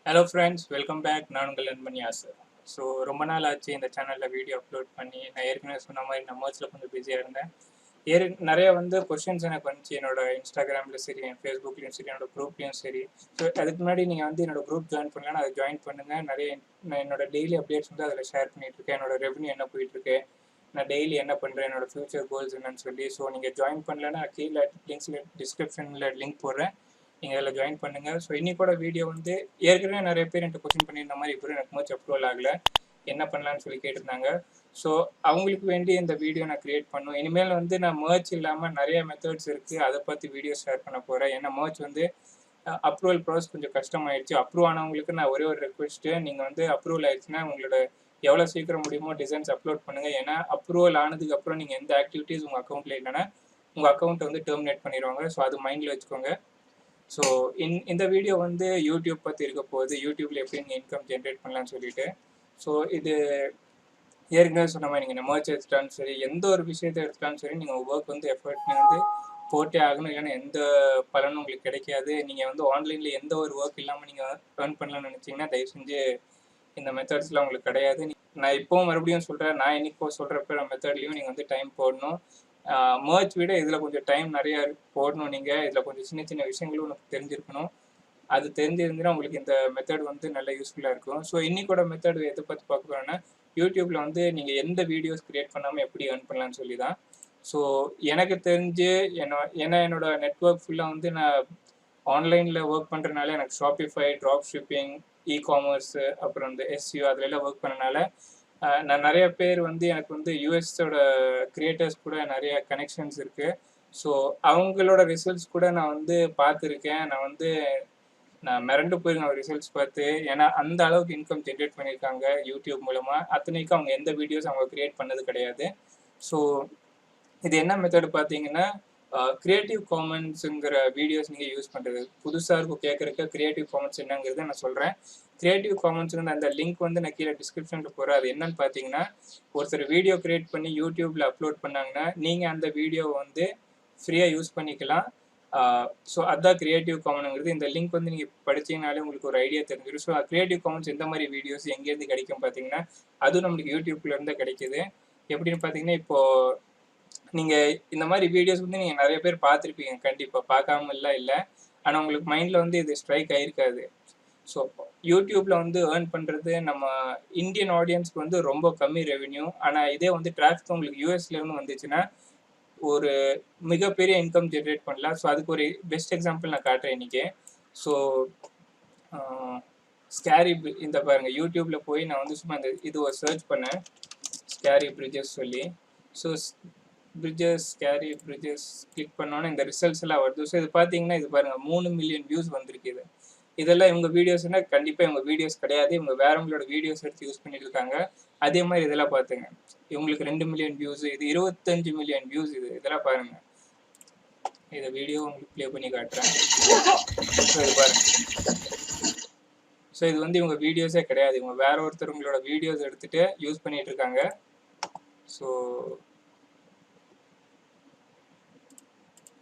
Hello friends, welcome back. நான் உங்கள் நண்பன் யாசர். ஸோ ரொம்ப நாள் ஆச்சு இந்த சேனலில் வீடியோ அப்லோட் பண்ணி. நான் ஏற்கனவே சொன்ன மாதிரி நான் மர்ச்சில் கொஞ்சம் பிஸியாக இருந்தேன். நிறைய கொஷின்ஸ் எனக்கு வந்துச்சு என்னோட இன்ஸ்டாகிராமில் சரி, என் ஃபேஸ்புக்லேயும் சரி, என்னோட குரூப்லேயும் சரி. ஸோ அதுக்கு முன்னாடி நீங்கள் என்னோட குரூப் ஜாயின் பண்ணலாம், அதை ஜாயின் பண்ணுங்கள். நான் என்னோட டெய்லி அப்டேட்ஸ் அதில் ஷேர் பண்ணிகிட்ருக்கேன். என்னோட ரெவன்யூ என்ன போயிட்டுருக்கு, நான் டெய்லி என்ன பண்ணுறேன், என்னோட ஃபியூச்சர் கோல்ஸ் என்னன்னு சொல்லி. ஸோ நீங்கள் ஜாயின் பண்ணலன்னா கீழே டிஸ்கிரிப்ஷனில் லிங்க் போடுறேன், நீங்கள் அதில் ஜாயின் பண்ணுங்கள். ஸோ இன்னைக்கூட வீடியோ ஏற்கனவே நிறைய பேர் என்கிட்ட கொஸ்டின் பண்ணியிருந்த மாதிரி இப்போ எனக்கு மச் அப்ரூவல் ஆகலை, என்ன பண்ணலான்னு சொல்லி கேட்டிருந்தாங்க. ஸோ அவங்களுக்கு வேண்டி இந்த வீடியோ நான் கிரியேட் பண்ணுவேன். இனிமேல் நான் மர்ச் இல்லாமல் நிறைய மெத்தட்ஸ் இருக்குது, அதை பற்றி வீடியோ ஷேர் பண்ண போகிறேன். ஏன்னா மர்ச் அப்ரூவல் ப்ராசஸ் கொஞ்சம் கஷ்டமாயிடுச்சு. அப்ரூவ் ஆனவங்களுக்கு நான் ஒரே ஒரு ரெக்வெஸ்ட்டு, நீங்கள் அப்ரூவல் ஆயிடுச்சுன்னா உங்களோட எவ்வளோ சீக்கிரம் முடியுமோ டிசைன்ஸ் அப்லோட் பண்ணுங்கள். ஏன்னா அப்ரூவல் ஆனதுக்கப்புறம் நீங்கள் எந்த ஆக்டிவிட்டீஸ் உங்கள் அக்கௌண்ட்டில் இல்லைன்னா உங்கள் அக்கௌண்ட்டை டெர்மினேட் பண்ணிடுவாங்க. ஸோ அது மைண்டில் வச்சுக்கோங்க. ஸோ இந்த வீடியோ யூடியூப் பற்றி இருக்க போகுது, யூடியூப்பில் எப்படி நீங்கள் இன்கம் ஜென்ரேட் பண்ணலான்னு சொல்லிட்டு. ஸோ இது ஏற்கனவே சொன்ன மாதிரி நீங்கள் மர்ச் எடுத்துட்டாலும் சரி, எந்த ஒரு விஷயத்தை எடுத்துட்டாலும் சரி, நீங்கள் ஒர்க் எஃபர்ட் போட்டே ஆகணும், இல்லைன்னா எந்த பலனும் உங்களுக்கு கிடைக்காது. நீங்கள் ஆன்லைனில் எந்த ஒரு ஒர்க் இல்லாமல் நீங்கள் ஏர்ன் பண்ணலாம்னு நினச்சிங்கன்னா தயவு செஞ்சு இந்த மெத்தட்ஸ்லாம் உங்களுக்கு கிடையாது. நான் இப்போவும் மறுபடியும் சொல்கிறேன், நான் இன்னைக்கு சொல்கிறப்ப மெத்தட்லையும் நீங்கள் டைம் போடணும். மர்ச் விட இதில் கொஞ்சம் டைம் நிறையா போடணும். நீங்கள் இதில் கொஞ்சம் சின்ன சின்ன விஷயங்களும் உனக்கு தெரிஞ்சிருக்கணும். அது தெரிஞ்சிருந்துன்னா உங்களுக்கு இந்த மெத்தட் நல்ல யூஸ்ஃபுல்லாக இருக்கும். ஸோ இன்னைக்கூட மெத்தட் எதை பற்றி பார்க்க போகிறோன்னா, யூடியூப்பில் நீங்கள் எந்த வீடியோஸ் க்ரியேட் பண்ணாமல் எப்படி ஏர்ன் பண்ணலான்னு சொல்லி தான். ஸோ எனக்கு தெரிஞ்சு ஏன்னா என்னோட நெட்ஒர்க் ஃபுல்லாக நான் ஆன்லைனில் ஒர்க் பண்ணுறதுனால எனக்கு ஷாப்பிஃபை, ட்ராப் ஷிப்பிங், இ-காமர்ஸு, அப்புறம் எஸ்சிஓ அதிலெல்லாம் ஒர்க் பண்ணனால நான் நிறைய பேர் எனக்கு யூஎஸோட கிரியேட்டர்ஸ் கூட நிறைய கனெக்ஷன்ஸ் இருக்குது. ஸோ அவங்களோட ரிசல்ட்ஸ் கூட நான் பார்த்துருக்கேன். நான் மிரண்டு போயிருக்கேன் ரிசல்ட்ஸ் பார்த்து. ஏன்னா அந்த அளவுக்கு இன்கம் ஜென்ரேட் பண்ணியிருக்காங்க யூடியூப் மூலமாக. அத்தனைக்கும் அவங்க எந்த வீடியோஸ் அவங்க கிரியேட் பண்ணது கிடையாது. ஸோ இது என்ன மெத்தட் பார்த்தீங்கன்னா, கிரியேட்டிவ் காமன்ஸுங்கிற வீடியோஸ் நீங்கள் யூஸ் பண்ணுறது புதுசாக இருக்கும் கேட்குறக்க. கிரியேட்டிவ் காமன்ஸ் என்னங்கிறத நான் சொல்கிறேன். கிரியேட்டிவ் காமன்ஸ் அந்த லிங்க் நான் கீழே டிஸ்கிரிப்ஷனில் போகிறேன். அது என்னன்னு பார்த்தீங்கன்னா, ஒருத்தர் வீடியோ கிரியேட் பண்ணி யூடியூப்பில் அப்லோட் பண்ணாங்கன்னா நீங்கள் அந்த வீடியோவை ஃப்ரீயாக யூஸ் பண்ணிக்கலாம். ஸோ அதுதான் கிரியேட்டிவ் காமனுங்கிறது. இந்த லிங்க் நீங்கள் படிச்சீங்கனாலே உங்களுக்கு ஒரு ஐடியா தெரிஞ்சிடும். ஸோ கிரியேட்டிவ் காமன்ஸ் எந்த மாதிரி வீடியோஸ் எங்கேருந்து கிடைக்கும் பார்த்தீங்கன்னா, அதுவும் நம்மளுக்கு யூடியூப்லேருந்து கிடைக்கிது. எப்படின்னு பார்த்தீங்கன்னா, இப்போது நீங்கள் இந்த மாதிரி வீடியோஸ் நீங்கள் நிறைய பேர் பார்த்துருப்பீங்க கண்டிப்பாக, பார்க்காமலாம் இல்லை. ஆனால் உங்களுக்கு மைண்டில் இது ஸ்ட்ரைக் ஆகிருக்காது. ஸோ யூடியூப்பில் ஏர்ன் பண்ணுறது நம்ம இந்தியன் ஆடியன்ஸ்க்கு ரொம்ப கம்மி ரெவென்யூ. ஆனால் இதே டிராஃபிக் உங்களுக்கு யூஎஸ்லேருந்து வந்துச்சுன்னா ஒரு மிகப்பெரிய இன்கம் ஜென்ரேட் பண்ணலாம். ஸோ அதுக்கு ஒரு பெஸ்ட் எக்ஸாம்பிள் நான் காட்டுறேன் இன்றைக்கி. ஸோ ஸ்கேரி இந்த பாருங்கள், யூடியூப்பில் போய் நான் சும்மா இது ஒரு சர்ச் பண்ணேன், ஸ்கேரி பிரிட்ஜஸ் சொல்லி. ஸோ ஸ்கேரி பிரிட்ஜஸ் கிளிக் பண்ணோன்னே இந்த ரிசல்ட்ஸ் எல்லாம் வருது. ஸோ இது பார்த்தீங்கன்னா இது பாருங்கள் 3 மில்லியன் வியூஸ் வந்திருக்கு. இதெல்லாம் இவங்க வீடியோஸ்னா கண்டிப்பாக இவங்க வீடியோஸ் கிடையாது, இவங்க வேறவங்களோட வீடியோஸ் எடுத்து யூஸ் பண்ணிட்டு இருக்காங்க. அதே மாதிரி இதெல்லாம் பார்த்துங்க, இவங்களுக்கு 2 மில்லியன் வியூஸ், இது 25 மில்லியன் வியூஸ். இதெல்லாம் பாருங்க. இதை வீடியோ உங்களுக்கு ப்ளே பண்ணி காட்டுறேன். ஸோ இது பாருங்க. ஸோ இது இவங்க வீடியோஸே கிடையாது, இவங்க வேற ஒருத்தவங்களோட வீடியோஸ் எடுத்துட்டு யூஸ் பண்ணிட்டு இருக்காங்க. ஸோ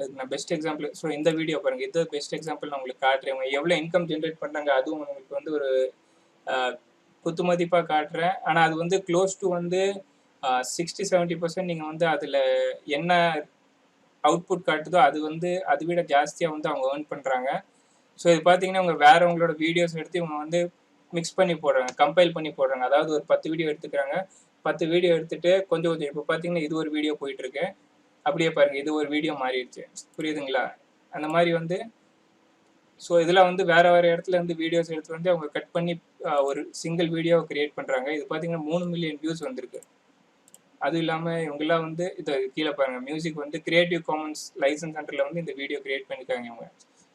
அதுக்கு நான் பெஸ்ட் எக்ஸாம்பிள், ஸோ இந்த வீடியோ பாருங்கள், இது பெஸ்ட் எக்ஸாம்பிள் நான் உங்களுக்கு காட்டுறேன். இவங்க எவ்வளோ இன்கம் ஜென்ரேட் பண்ணுறாங்க அதுவும் உங்களுக்கு ஒரு குத்து மதிப்பாக காட்டுறேன். ஆனால் அது க்ளோஸ் டு 60-70% நீங்கள் அதில் என்ன அவுட்புட் காட்டுதோ அது அதை விட ஜாஸ்தியாக அவங்க ஏர்ன் பண்ணுறாங்க. ஸோ இது பார்த்தீங்கன்னா அவங்க வேறவங்களோட வீடியோஸ் எடுத்து இவங்க மிக்ஸ் பண்ணி போடுறாங்க, கம்பைல் பண்ணி போடுறாங்க. அதாவது ஒரு 10 வீடியோ எடுத்துக்கிறாங்க, 10 வீடியோ எடுத்துகிட்டு கொஞ்சம் கொஞ்சம் இப்போ பார்த்தீங்கன்னா இது ஒரு வீடியோ போயிட்டுருக்கு, அப்படியே பாருங்கள் இது ஒரு வீடியோ மாறிடுச்சு, புரியுதுங்களா? அந்த மாதிரி ஸோ இதெல்லாம் வேறு வேறு இடத்துல வீடியோஸ் எடுத்து அவங்க கட் பண்ணி ஒரு சிங்கிள் வீடியோவை கிரியேட் பண்ணுறாங்க. இது பார்த்தீங்கன்னா 3 மில்லியன் வியூஸ் வந்திருக்கு. அதுவும் இல்லாமல் இவங்கெல்லாம் இதை கீழே பாருங்கள், மியூசிக் கிரியேட்டிவ் காமன்ஸ் லைசன்ஸ் சென்டரில் இந்த வீடியோ கிரியேட் பண்ணியிருக்காங்க இவங்க.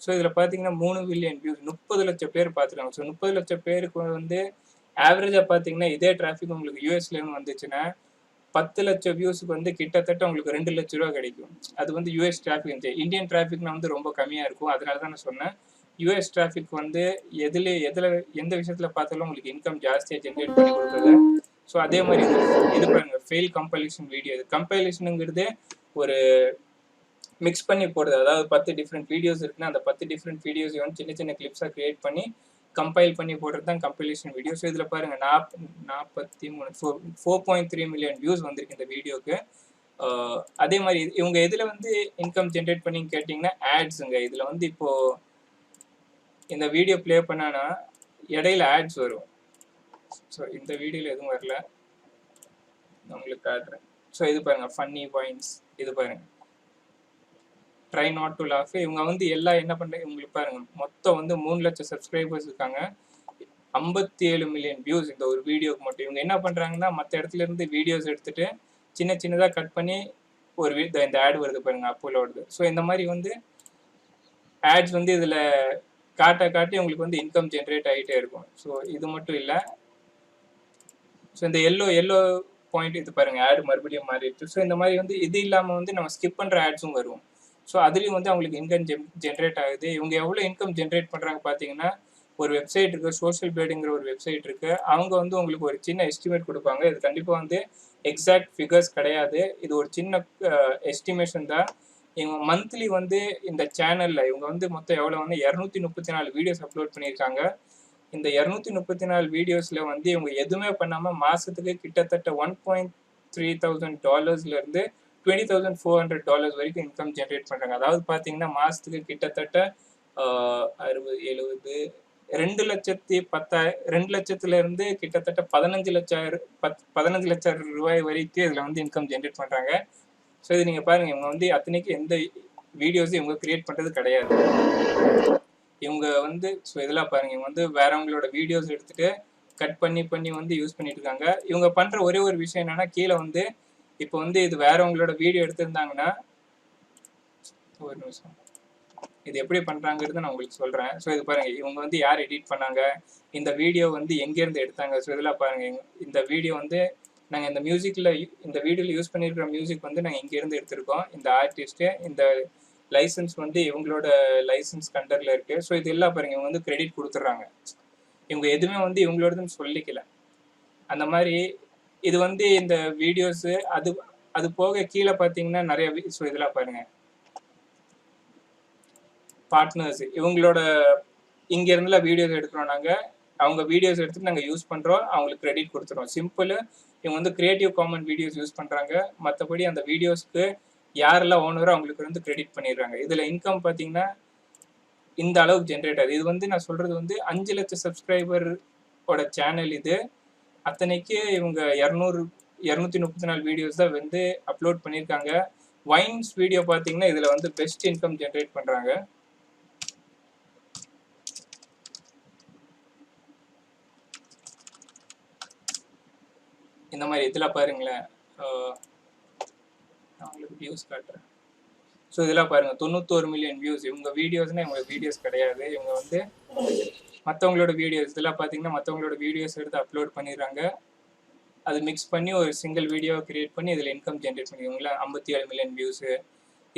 ஸோ இதில் பார்த்தீங்கன்னா 3 மில்லியன் வியூஸ், 30 லட்சம் பேர் பார்த்துருக்காங்க. ஸோ 30 லட்சம் பேருக்கு ஆவரேஜாக பார்த்தீங்கன்னா இதே டிராஃபிக் உங்களுக்கு யூஎஸ்லேருந்து வந்துச்சுன்னா 10 லட்சம் வியூஸுக்கு கிட்டத்தட்ட உங்களுக்கு 2 லட்ச ரூபா கிடைக்கும். அது யூஎஸ் டிராஃபிக். இந்தியன் டிராஃபிக்னா ரொம்ப கம்மியாக இருக்கும். அதனால தான் நான் சொன்னேன், யூஎஸ் டிராஃபிக் எதில் எந்த விஷயத்தில் பார்த்தாலும் உங்களுக்கு இன்கம் ஜாஸ்தியாக ஜென்ரேட் பண்ணி கொடுக்குறது. ஸோ அதே மாதிரி இது பாருங்க, ஃபெயில் கம்பைலேஷன் வீடியோ. இது கம்பைலேஷனுங்கிறது ஒரு மிக்ஸ் பண்ணி போடுறது. அதாவது 10 டிஃப்ரெண்ட் வீடியோஸ் இருக்குன்னா அந்த 10 டிஃப்ரெண்ட் வீடியோஸையும் சின்ன சின்ன கிளிப்ஸாக கிரியேட் பண்ணி கம்பைல் பண்ணி போடுறது தான் கம்பைலேஷன் வீடியோ. ஸோ இதில் பாருங்கள் 4.3 மில்லியன் வியூஸ் வந்திருக்கு இந்த வீடியோக்கு. அதே மாதிரி இவங்க இதில் வந்து இன்கம் ஜென்ரேட் பண்ணி கேட்டிங்கன்னா ஆட்ஸுங்க. இதில் வந்து இப்போது இந்த வீடியோ ப்ளே பண்ணானா இடையில ஆட்ஸ் வரும். ஸோ இந்த வீடியோவில் எதுவும் வரல, நான் உங்களுக்கு காட்டுறேன். ஸோ இது பாருங்கள், ஃபன்னி பாயிண்ட்ஸ், இது பாருங்கள், ட்ரை நாட் டு லாஃப். இவங்க வந்து எல்லாம் என்ன பண்ணுறாங்க உங்களுக்கு பாருங்கள், மொத்தம் வந்து 3 லட்சம் சப்ஸ்கிரைபர்ஸ் இருக்காங்க, 57 மில்லியன் வியூஸ் இந்த ஒரு வீடியோக்கு மட்டும். இவங்க என்ன பண்ணுறாங்கன்னா மற்ற இடத்துல இருந்து வீடியோஸ் எடுத்துகிட்டு சின்ன சின்னதாக கட் பண்ணி ஒரு இந்த ஆட் வருது பாருங்கள், அப்போல வருது. ஸோ இந்த மாதிரி வந்து ஆட்ஸ் வந்து இதில் காட்டி உங்களுக்கு வந்து இன்கம் ஜென்ரேட் ஆகிட்டே இருக்கும். ஸோ இது மட்டும் இல்லை, ஸோ இந்த எல்லோ பாயிண்ட் இது பாருங்கள், ஆட் மறுபடியும் மாறிடுச்சு. ஸோ இந்த மாதிரி வந்து இது இல்லாமல் வந்து நம்ம ஸ்கிப் பண்ணுற ஆட்ஸும் வரும். ஸோ அதுலேயும் வந்து அவங்களுக்கு இன்கம் ஜென்ரேட் ஆகுது. இவங்க எவ்வளோ இன்கம் ஜென்ரேட் பண்ணுறாங்க பார்த்தீங்கன்னா, ஒரு வெப்சைட் இருக்குது, சோஷியல் பேடுங்கிற ஒரு வெப்சைட் இருக்குது. அவங்க வந்து உங்களுக்கு ஒரு சின்ன எஸ்டிமேட் கொடுப்பாங்க. இது கண்டிப்பாக வந்து எக்ஸாக்ட் ஃபிகர்ஸ் கிடையாது, இது ஒரு சின்ன எஸ்டிமேஷன் தான். இவங்க மந்த்லி வந்து இந்த சேனலில் இவங்க வந்து மொத்தம் எவ்வளோ வந்து 234 வீடியோஸ் அப்லோட் பண்ணியிருக்காங்க. இந்த 234 வீடியோஸில் வந்து இவங்க எதுவுமே பண்ணாமல் மாதத்துக்கு கிட்டத்தட்ட $1,300 $20,400 வரைக்கும் இன்கம் ஜென்ரேட் பண்ணுறாங்க. அதாவது பார்த்தீங்கன்னா மாதத்துக்கு கிட்டத்தட்ட 60 70 2 லட்சத்துலேருந்து கிட்டத்தட்ட 15 லட்சம் ரூபாய் வரைக்கும் இதில் வந்து இன்கம் ஜென்ரேட் பண்ணுறாங்க. ஸோ இது நீங்கள் பாருங்கள், இவங்க வந்து அத்தனைக்கு எந்த வீடியோஸும் இவங்க கிரியேட் பண்ணுறது கிடையாது. இவங்க வந்து ஸோ இதெல்லாம் பாருங்கள், இவங்க வந்து வேறவங்களோட வீடியோஸ் எடுத்துகிட்டு கட் பண்ணி வந்து யூஸ் பண்ணிட்டு இருக்காங்க. இவங்க பண்ணுற ஒரே ஒரு விஷயம் என்னென்னா, கீழே வந்து இப்போ வந்து இது வேறவங்களோட வீடியோ எடுத்திருந்தாங்கன்னா, ஒரு நிமிஷம், இது எப்படி பண்ணுறாங்கிறது நான் உங்களுக்கு சொல்கிறேன். ஸோ இது பாருங்கள், இவங்க வந்து யார் எடிட் பண்ணாங்க, இந்த வீடியோ வந்து எங்கேருந்து எடுத்தாங்க. ஸோ இதெல்லாம் பாருங்கள், இந்த வீடியோ வந்து நாங்கள் இந்த வீடியோவில் யூஸ் பண்ணியிருக்கிற மியூசிக் வந்து நாங்கள் இங்கேருந்து எடுத்திருக்கோம். இந்த ஆர்டிஸ்ட்டு, இந்த லைசன்ஸ் வந்து இவங்களோட லைசன்ஸ் கண்டரில் இருக்குது. ஸோ இது எல்லாம் பாருங்கள், இவங்க வந்து கிரெடிட் கொடுத்துட்றாங்க. இவங்க எதுவுமே வந்து இவங்களோடதுன்னு சொல்லிக்கல. அந்த மாதிரி இது வந்து இந்த வீடியோஸு அது போக கீழே பார்த்தீங்கன்னா நிறைய ஸோ இதெல்லாம் பாருங்கள், பார்ட்னர்ஸ் இவங்களோட இங்கேருந்துலாம் வீடியோஸ் எடுக்கிறோம் நாங்கள், அவங்க வீடியோஸ் எடுத்துகிட்டு நாங்கள் யூஸ் பண்ணுறோம், அவங்களுக்கு கிரெடிட் கொடுத்துருவோம். சிம்பிள். இவங்க வந்து கிரியேட்டிவ் காமன் வீடியோஸ் யூஸ் பண்ணுறாங்க, மற்றபடி அந்த வீடியோஸ்க்கு யாரெல்லாம் ஓனரோ அவங்களுக்கு வந்து கிரெடிட் பண்ணிடுறாங்க. இதில் இன்கம் பார்த்தீங்கன்னா இந்த அளவுக்கு ஜென்ரேட் ஆகுது. இது வந்து நான் சொல்கிறது வந்து 5 லட்சம் சப்ஸ்கிரைபரோட சேனல் இது. அத்தனைக்கு இவங்க 234 வீடியோஸ் தான் வந்து அப்லோட் பண்ணியிருக்காங்க. வைன்ஸ் வீடியோ பார்த்தீங்கன்னா இதில் வந்து பெஸ்ட் இன்கம் ஜென்ரேட் பண்ணுறாங்க. இந்த மாதிரி இதில் பாருங்களேன், நான் உங்களுக்கு வியூஸ் காட்டுறேன். ஸோ இதெல்லாம் பாருங்கள், 91 மில்லியன் வியூஸ். இவங்க வீடியோஸ்னால் இவங்க வீடியோஸ் கிடையாது, இவங்க வந்து மற்றவங்களோட வீடியோஸ். இதெல்லாம் பார்த்தீங்கன்னா மற்றவங்களோட வீடியோஸ் எடுத்து அப்லோட் பண்ணிடுறாங்க, அது மிக்ஸ் பண்ணி ஒரு சிங்கிள் வீடியோ கிரியேட் பண்ணி இதில் இன்கம் ஜென்ரேட் பண்ணிடுவாங்களா. 57 மில்லியன் வியூஸு,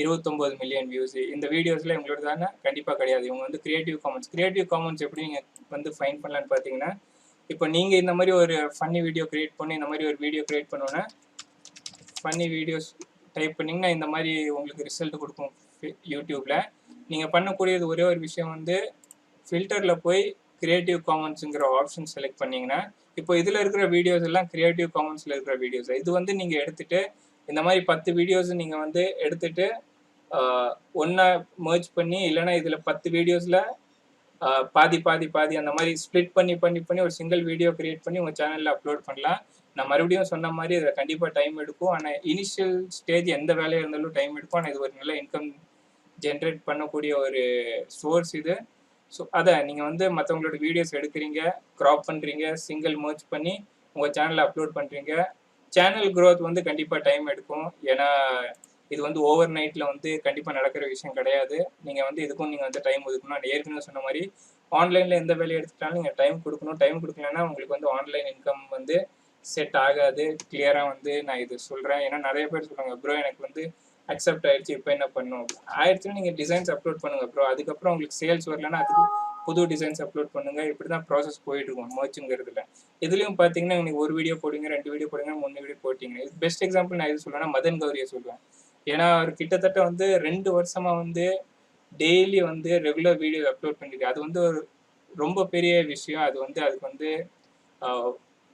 29 மில்லியன் வியூஸு. இந்த வீடியோஸில் இவங்களோட தானே கண்டிப்பாக கிடையாது. இவங்க வந்து கிரியேட்டிவ் காமன்ஸ் எப்படி நீங்கள் வந்து ஃபைன் பண்ணலான்னு பார்த்தீங்கன்னா, இப்போ நீங்கள் இந்த மாதிரி ஒரு ஃபன்னி வீடியோ கிரியேட் பண்ணி இந்த மாதிரி ஒரு வீடியோ கிரியேட் பண்ணோன்னா ஃபன்னி வீடியோஸ் டைப் பண்ணிங்கன்னா இந்த மாதிரி உங்களுக்கு ரிசல்ட் கொடுக்கும் யூடியூப்பில். நீங்கள் பண்ணக்கூடியது ஒரே ஒரு விஷயம் வந்து ஃபில்டரில் போய் கிரியேட்டிவ் காமன்ஸுங்கிற ஆப்ஷன் செலக்ட் பண்ணிங்கன்னா, இப்போ இதில் இருக்கிற வீடியோஸ் எல்லாம் கிரியேட்டிவ் காமன்ஸில் இருக்கிற வீடியோஸ். இது வந்து நீங்கள் எடுத்துகிட்டு இந்த மாதிரி 10 வீடியோஸ் நீங்கள் வந்து எடுத்துகிட்டு ஒன்றா மர்ஜ் பண்ணி, இல்லைனா இதில் 10 வீடியோஸில் பாதி அந்த மாதிரி ஸ்ப்ளிட் பண்ணி ஒரு சிங்கிள் வீடியோ கிரியேட் பண்ணி உங்கள் சேனலில் அப்லோட் பண்ணலாம். நான் மறுபடியும் சொன்ன மாதிரி இதில் கண்டிப்பாக டைம் எடுக்கும். ஆனால் இனிஷியல் ஸ்டேஜ் எந்த வேலையாக இருந்தாலும் டைம் எடுக்கும். ஆனால் இது ஒரு நல்ல இன்கம் ஜென்ரேட் பண்ணக்கூடிய ஒரு சோர்ஸ் இது. ஸோ அதை நீங்கள் வந்து மற்றவங்களோட வீடியோஸ் எடுக்கிறீங்க, க்ராப் பண்ணுறீங்க, சிங்கிள் மர்ஜ் பண்ணி உங்கள் சேனலில் அப்லோட் பண்ணுறீங்க. சேனல் க்ரோத் வந்து கண்டிப்பாக டைம் எடுக்கும். ஏன்னா இது வந்து ஓவர் நைட்டில் வந்து கண்டிப்பாக நடக்கிற விஷயம் கிடையாது. நீங்கள் வந்து இதுக்கும் நீங்கள் வந்து டைம் ஒதுக்கணும். நான் ஏற்கனவே சொன்ன மாதிரி ஆன்லைனில் எந்த வேலையை எடுத்துட்டாலும் நீங்கள் டைம் கொடுக்கணும். டைம் கொடுக்கலன்னா உங்களுக்கு வந்து ஆன்லைன் இன்கம் வந்து செட் ஆகாது. கிளியராக வந்து நான் இது சொல்கிறேன். ஏன்னா நிறைய பேர் சொல்லுவாங்க, ப்ரோ எனக்கு வந்து அக்செப்ட் ஆயிடுச்சு, இப்போ என்ன பண்ணும் ஆயிடுச்சுன்னு நீங்கள் டிசைன்ஸ் அப்லோட் பண்ணுங்கள் ப்ரோ, அதுக்கப்புறம் உங்களுக்கு சேல்ஸ் வரலன்னா அதுக்கு புது டிசைன்ஸ் அப்லோட் பண்ணுங்கள். இப்படி தான் ப்ராசஸ் போயிட்டுருக்கும் மர்ச்சுங்கிறதுல. இதுலேயும் பார்த்தீங்கன்னா நீங்கள் ஒரு வீடியோ போடுங்க, 2 வீடியோ போடுங்க, 3 வீடியோ போட்டிங்க. இது பெஸ்ட் எக்ஸாம்பிள் நான் எது சொல்லுவேன்னா மதன் கௌரியை சொல்லுவேன். ஏன்னா அவர் கிட்டத்தட்ட வந்து 2 வருஷமாக வந்து டெய்லி வந்து ரெகுலர் வீடியோ அப்லோட் பண்ணிருக்கு. அது வந்து ஒரு ரொம்ப பெரிய விஷயம். அது வந்து அதுக்கு வந்து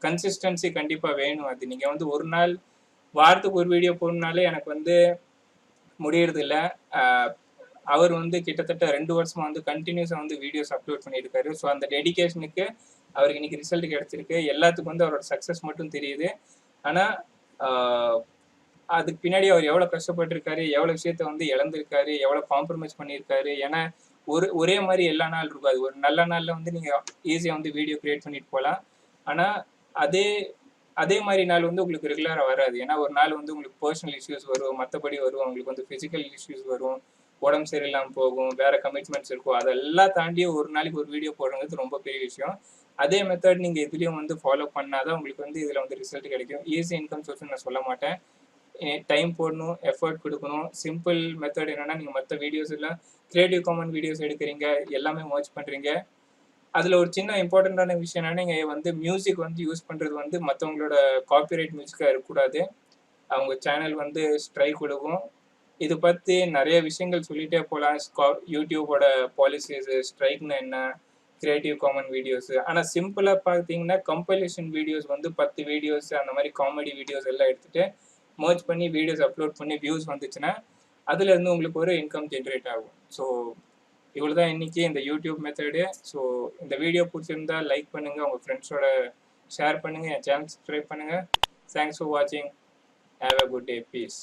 கன்சிஸ்டன்சி கண்டிப்பாக வேணும். அது நீங்கள் வந்து ஒரு நாள் வாரத்துக்கு ஒரு வீடியோ போடணுனாலே எனக்கு வந்து முடியறதில்ல. அவர் வந்து கிட்டத்தட்ட 2 வருஷமா வந்து கண்டினியூஸாக வந்து வீடியோஸ் அப்லோட் பண்ணியிருக்காரு. ஸோ அந்த டெடிகேஷனுக்கு அவருக்கு இன்னைக்கு ரிசல்ட் கிடைச்சிருக்கு. எல்லாத்துக்கும் வந்து அவரோட சக்ஸஸ் மட்டும் தெரியுது. ஆனால் அதுக்கு பின்னாடி அவர் எவ்வளோ கஷ்டப்பட்டிருக்காரு, எவ்வளோ விஷயத்த வந்து இழந்திருக்காரு, எவ்வளோ காம்ப்ரமைஸ் பண்ணியிருக்காரு. ஏன்னா ஒரே மாதிரி எல்லா நாள் இருக்காது. ஒரு நல்ல நாளில் வந்து நீங்கள் ஈஸியாக வந்து வீடியோ கிரியேட் பண்ணிட்டு போகலாம். ஆனால் அதே அதே மாதிரி நாள் வந்து உங்களுக்கு ரெகுலராக வராது. ஏன்னா ஒரு நாள் வந்து உங்களுக்கு பர்சனல் இஷ்யூஸ் வரும், மற்றபடி வரும், உங்களுக்கு வந்து ஃபிசிக்கல் இஷ்யூஸ் வரும், உடம்பு சரியில்லாமல் போகும், வேற கமிட்மெண்ட்ஸ் இருக்கும். அதெல்லாம் தாண்டி ஒரு நாளைக்கு ஒரு வீடியோ போடுறது ரொம்ப பெரிய விஷயம். அதே மெத்தட் நீங்கள் இதுலேயும் வந்து ஃபாலோ பண்ணாதான் உங்களுக்கு வந்து இதில் வந்து ரிசல்ட் கிடைக்கும். ஈஸி இன்கம் சோர்ஸ் நான் சொல்ல மாட்டேன். டைம் போடணும், எஃபர்ட் கொடுக்கணும். சிம்பிள் மெத்தட் என்னன்னா, நீங்கள் மற்ற வீடியோஸ் எல்லாம் கிரியேட்டிவ் காமன் வீடியோஸ் எடுக்கிறீங்க, எல்லாமே மர்ஜ் பண்ணுறீங்க. அதில் ஒரு சின்ன இம்பார்ட்டண்ட்டான விஷயம் என்னன்னா, நீங்கள் வந்து மியூசிக் வந்து யூஸ் பண்ணுறது வந்து மற்றவங்களோட காப்பிரைட் மியூசிக்காக இருக்கக்கூடாது. அவங்க சேனல் வந்து ஸ்ட்ரைக் விடுவோம். இது பற்றி நிறைய விஷயங்கள் சொல்லிகிட்டே போகலாம். யூடியூபோட பாலிசிஸ், ஸ்ட்ரைக்னா என்ன, கிரியேட்டிவ் காமன் வீடியோஸ். ஆனால் சிம்பிளாக பார்த்தீங்கன்னா கம்பைலேஷன் வீடியோஸ் வந்து 10 வீடியோஸ் அந்த மாதிரி காமெடி வீடியோஸ் எல்லாம் எடுத்துகிட்டு மர்ஜ் பண்ணி வீடியோஸ் அப்லோட் பண்ணி வியூஸ் வந்துச்சுன்னா அதுலேருந்து உங்களுக்கு ஒரு இன்கம் ஜென்ரேட் ஆகும். ஸோ இவ்வளோ தான் இன்றைக்கி இந்த யூடியூப் மெத்தடு. ஸோ இந்த வீடியோ பிடிச்சிருந்தா லைக் பண்ணுங்கள், உங்கள் ஃப்ரெண்ட்ஸோட ஷேர் பண்ணுங்கள், என் சேனல் சப்ஸ்கிரைப் பண்ணுங்கள். தேங்க்ஸ் ஃபார் வாட்சிங். Have a good day. Piece.